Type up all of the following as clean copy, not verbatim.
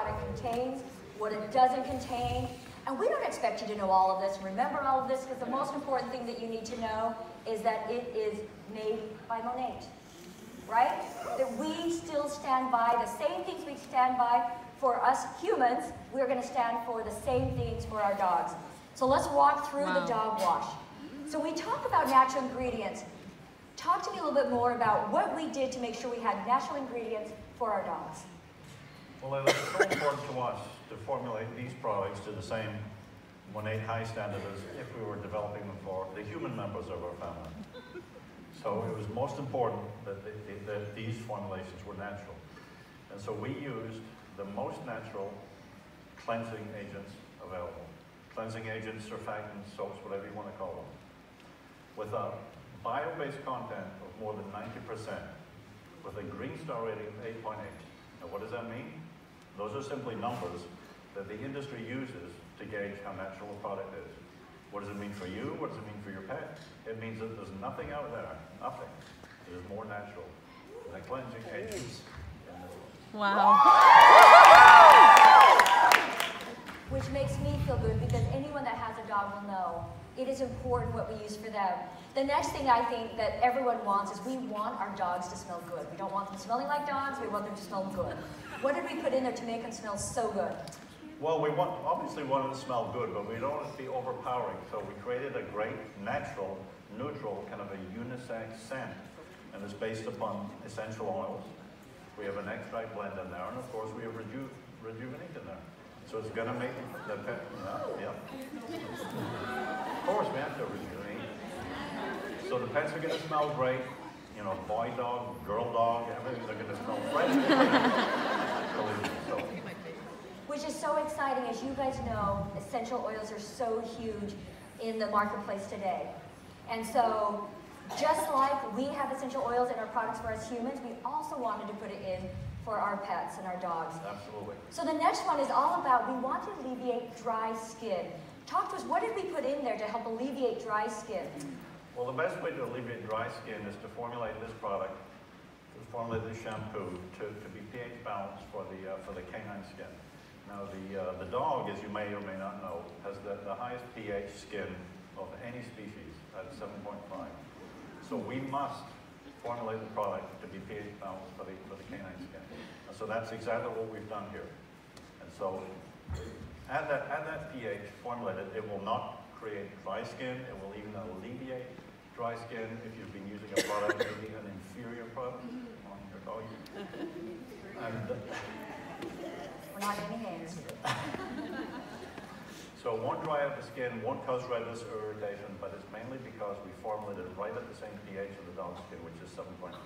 product contains, what it doesn't contain. And we don't expect you to know all of this, remember all of this, because the most important thing that you need to know is that it is made by Monat, right? That we still stand by the same things we stand by for us humans, we're going to stand for the same things for our dogs. So let's walk through the dog wash. So we talk about natural ingredients. Talk to me a little bit more about what we did to make sure we had natural ingredients for our dogs. Well, it was so important to us to formulate these products to the same Monat high standard as if we were developing them for the human members of our family. So it was most important that these formulations were natural. And so we used the most natural cleansing agents available. Cleansing agents, surfactants, soaps, whatever you want to call them. With a bio-based content of more than 90%, with a green star rating of 8.8. Now what does that mean? Those are simply numbers that the industry uses to gauge how natural a product is. What does it mean for you? What does it mean for your pet? It means that there's nothing out there, nothing, that is more natural than cleansing agents in this world. Wow. Which makes me feel good because anyone that has a dog will know it is important what we use for them. The next thing I think that everyone wants is we want our dogs to smell good. We don't want them smelling like dogs, we want them to smell good. What did we put in there to make them smell so good? Well, we obviously want them to smell good, but we don't want it to be overpowering. So we created a great, natural, neutral, kind of a unisex scent. And it's based upon essential oils. We have an extract blend in there, and of course we have rejuvenate in there. So it's going to make the pet, Of course we have to rejuvenate. So the pets are going to smell great. You know, boy dog, girl dog, everything's going to smell fresh. Which is so exciting. As you guys know, essential oils are so huge in the marketplace today. And so, just like we have essential oils in our products for us humans, we also wanted to put it in for our pets and our dogs. Absolutely. So the next one is all about, we want to alleviate dry skin. Talk to us, what did we put in there to help alleviate dry skin? Well, the best way to alleviate dry skin is to formulate this product, to formulate this shampoo to be pH balanced for the canine skin. Now, the dog, as you may or may not know, has the highest pH skin of any species at 7.5. So we must formulate the product to be pH balanced for the canine skin. And so that's exactly what we've done here. And so at that pH formulated, it will not create dry skin. It will even alleviate dry skin if you've been using a product, maybe an inferior product on your dog. And we're not any hands. So it won't dry out the skin, won't cause redness or irritation, but it's mainly because we formulated it right at the same pH of the dog's skin, which is 7.5.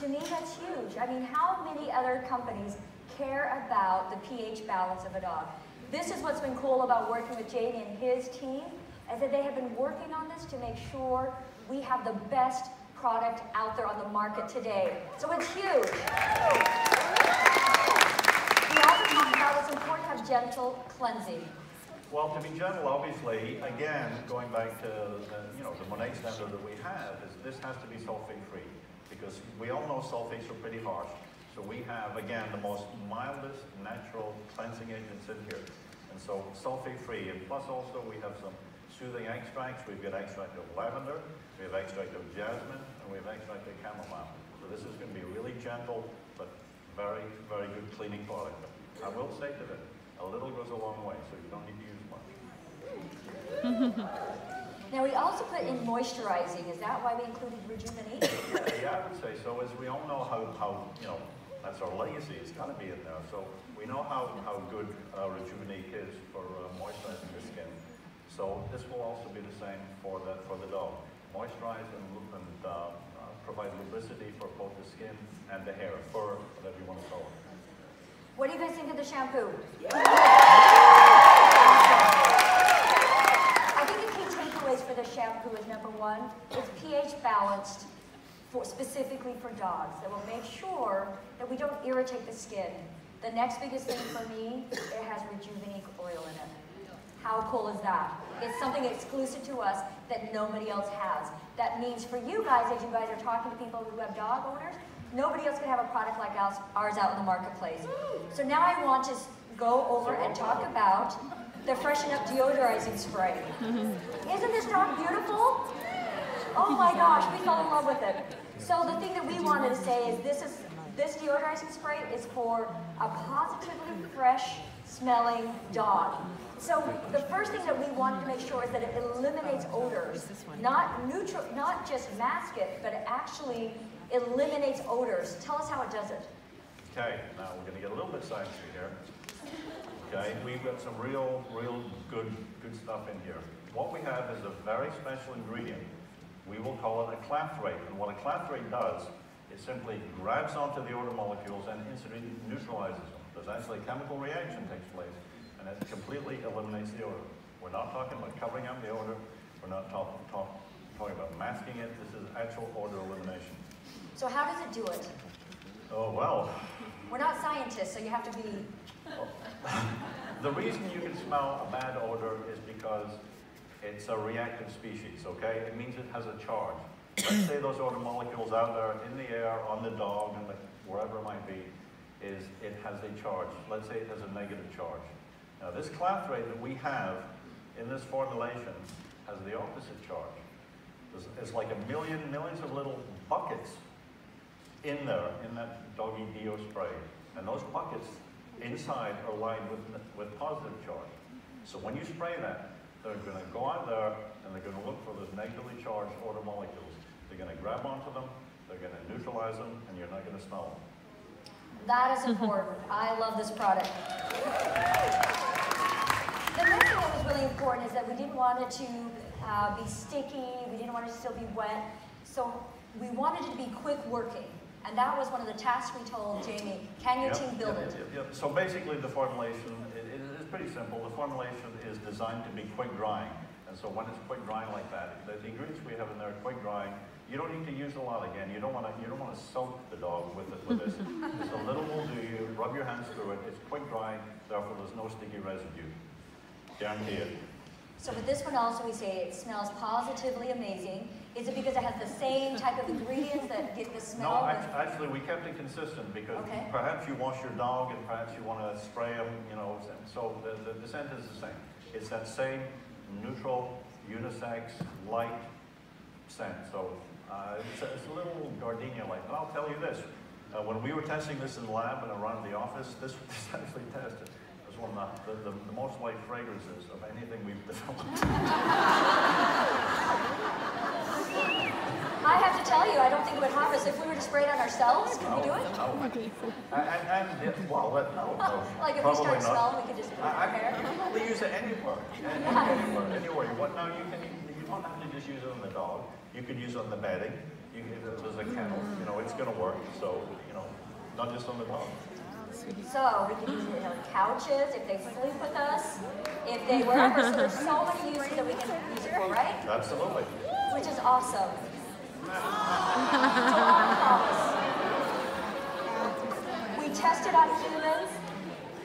To me, that's huge. I mean, how many other companies care about the pH balance of a dog? This is what's been cool about working with Jamie and his team, is that they have been working on this to make sure we have the best product out there on the market today. So it's huge. We also talked about it's important to have gentle cleansing. Well, to be gentle, obviously, again, going back to the Monat standard that we have, is this has to be sulfate-free, because we all know sulfates are pretty harsh. So we have, again, the most mildest natural cleansing agents in here. And so sulfate-free, and plus also we have some soothing extracts. We've got extract of lavender, we have extract of jasmine, and we have extract of chamomile. So this is going to be a really gentle, but very, very good cleaning product. I will say to them, a little goes a long way, so you don't need to use much. Now we also put in moisturizing. Is that why we included rejuvenation? Yeah, I would say so. As we all know how that's our legacy. It's got to be in there. So we know how good Rejuvenate is for moisturizing the skin. So this will also be the same for the dog. Moisturize and provide lubricity for both the skin and the hair, fur, whatever you want to call it. What do you guys think of the shampoo? I think the key takeaways for the shampoo is number one, it's pH balanced specifically for dogs. That will make sure that we don't irritate the skin. The next biggest thing for me, it has Rejuvenate oil in it. How cool is that? It's something exclusive to us that nobody else has. That means for you guys, as you guys are talking to people who have dog owners, Nobody else can have a product like ours out in the marketplace. So now I want to go over and talk about the Freshen Up deodorizing spray. Isn't this dog beautiful? Oh my gosh, we fell in love with it. So the thing that we wanted to say is this deodorizing spray is for a positively fresh smelling dog. So the first thing that we wanted to make sure is that it eliminates odors, not just mask it, but it actually eliminates odors. Tell us how it does it. Okay, now we're going to get a little bit sciencey here. Okay, we've got some real good stuff in here. What we have is a very special ingredient. We will call it a clathrate. And what a clathrate does, it simply grabs onto the odor molecules and instantly neutralizes them. There's actually a chemical reaction takes place, and it completely eliminates the odor. We're not talking about covering up the odor. We're not talking about masking it. This is actual odor elimination. So how does it do it? Oh, well. We're not scientists, so you have to be... The reason you can smell a bad odor is because it's a reactive species, okay? It means it has a charge. Let's say those odor molecules out there in the air, on the dog, and wherever it might be, it has a charge. Let's say it has a negative charge. Now this clathrate that we have in this formulation has the opposite charge. It's like millions of little buckets in there, in that doggy deo spray. And those buckets inside are lined with positive charge. So when you spray that, they're going to go out there and they're going to look for those negatively charged odor molecules. They're going to grab onto them, they're going to neutralize them, and you're not going to smell them. That is important. I love this product. The next thing that was really important is that we didn't want it to be sticky, we didn't want it to still be wet, so we wanted it to be quick working. And that was one of the tasks we told Jamie. Can your team build it? So basically the formulation is pretty simple. The formulation is designed to be quick drying. And so when it's quick drying like that, the ingredients we have in there are quick drying. You don't need to use a lot again. You don't want to soak the dog with this. Just a little will do you. Rub your hands through it. It's quick drying, therefore there's no sticky residue. Guarantee it. So with this one also we say it smells positively amazing. Is it because it has the same type of ingredients that get the smell? No, actually we kept it consistent because perhaps you wash your dog and perhaps you want to spray them, you know, so the scent is the same. It's that same neutral, unisex, light scent. So it's a little gardenia-like. But I'll tell you this, when we were testing this in the lab and around the office, this actually tested. It was one of the most light fragrances of anything we've developed. I have to tell you, I don't think it would harm us if we were to spray it on ourselves. Could we do it? No. No. Like if we start smelling, we could just put it in our hair? You can probably use it anywhere. Anywhere you want. Now you don't have to just use it on the dog. You could use it on the bedding. There's a kennel. You know, it's going to work. So, you know, not just on the dog. So we can use it on couches, if they sleep with us, if they wherever. So there's so many uses that we can use it for, right? Absolutely. Which is awesome. So I promise. We tested on humans,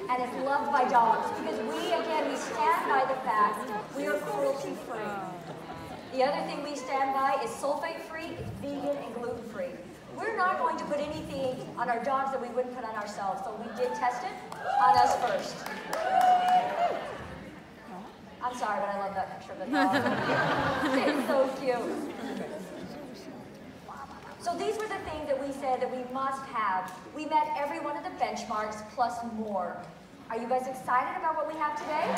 and it's loved by dogs because we stand by the fact we are cruelty-free. The other thing we stand by is sulfate-free, it's vegan and gluten-free. We're not going to put anything on our dogs that we wouldn't put on ourselves, so we did test it on us first. I'm sorry, but I love that picture of the dog. It's so cute. So these were the things that we said that we must have. We met every one of the benchmarks plus more. Are you guys excited about what we have today?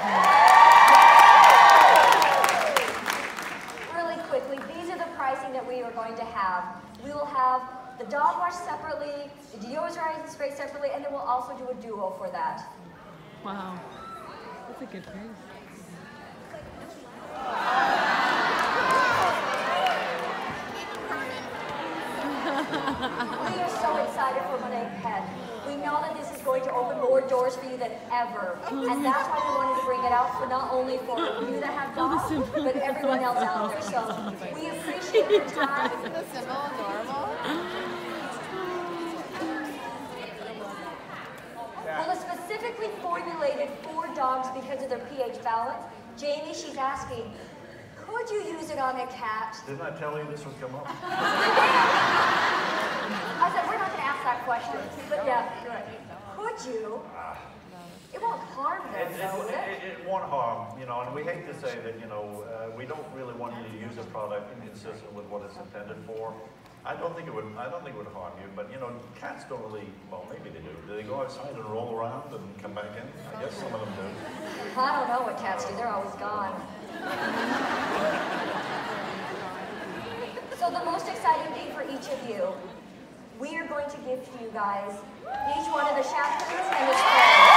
Really quickly, these are the pricing that we are going to have. We will have the dog wash separately, the deodorizing spray separately, and then we'll also do a duo for that. Wow, that's a good price. We are so excited for Monat Pet. We know that this is going to open more doors for you than ever. And that's why we wanted to bring it out for not only for you that have dogs, but everyone else out there. So we appreciate your time. Isn't the symbol adorable? Well, it's specifically formulated for dogs because of their pH balance. Jamie, she's asking, could you use it on a cat? Didn't I tell you this would come up? I said, we're not going to question. But yeah, could you? It won't harm them, though, would it? It won't harm, you know, and we hate to say that, you know, we don't really want you to use a product inconsistent with what it's intended for. I don't think it would harm you, but you know, cats don't really, well, maybe they do. Do they go outside and roll around and come back in? I guess some of them do. I don't know what cats do, they're always gone. So the most exciting thing for each of you, we are going to give to you guys each one of the shampoos and the sprays.